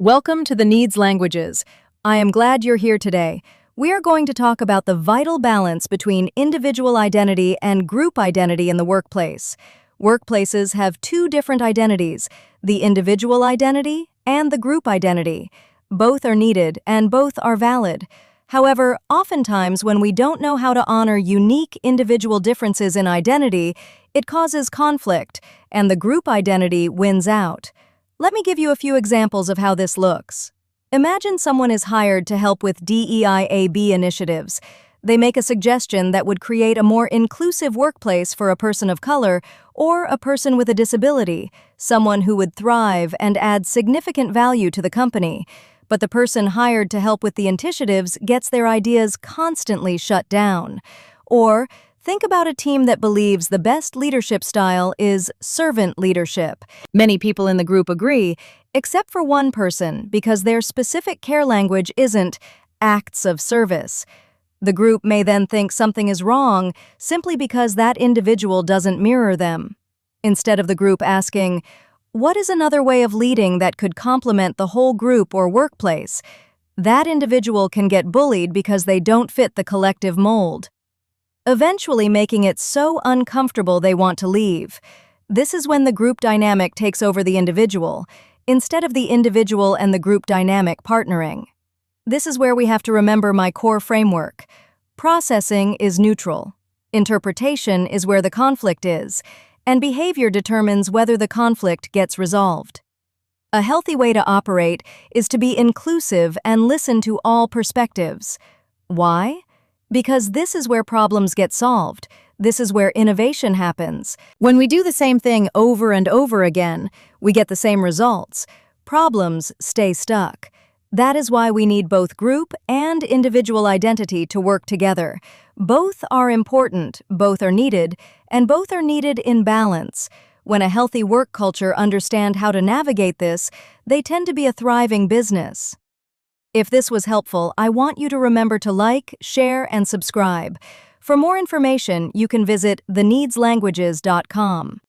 Welcome to the Needs Languages. I am glad you're here today. We are going to talk about the vital balance between individual identity and group identity in the workplace. Workplaces have two different identities, the individual identity and the group identity. Both are needed and both are valid. However, oftentimes when we don't know how to honor unique individual differences in identity, it causes conflict, and the group identity wins out. Let me give you a few examples of how this looks. Imagine someone is hired to help with DEIAB initiatives. They make a suggestion that would create a more inclusive workplace for a person of color or a person with a disability, someone who would thrive and add significant value to the company. But the person hired to help with the initiatives gets their ideas constantly shut down. Or think about a team that believes the best leadership style is servant leadership. Many people in the group agree, except for one person, because their specific care language isn't acts of service. The group may then think something is wrong simply because that individual doesn't mirror them. Instead of the group asking, what is another way of leading that could complement the whole group or workplace? That individual can get bullied because they don't fit the collective mold, eventually making it so uncomfortable they want to leave. This is when the group dynamic takes over the individual, instead of the individual and the group dynamic partnering. This is where we have to remember my core framework. Processing is neutral. Interpretation is where the conflict is, and behavior determines whether the conflict gets resolved. A healthy way to operate is to be inclusive and listen to all perspectives. Why? Because this is where problems get solved. This is where innovation happens. When we do the same thing over and over again, we get the same results. Problems stay stuck. That is why we need both group and individual identity to work together. Both are important, both are needed, and both are needed in balance. When a healthy work culture understands how to navigate this, they tend to be a thriving business. If this was helpful, I want you to remember to like, share, and subscribe. For more information, you can visit theneedslanguages.com.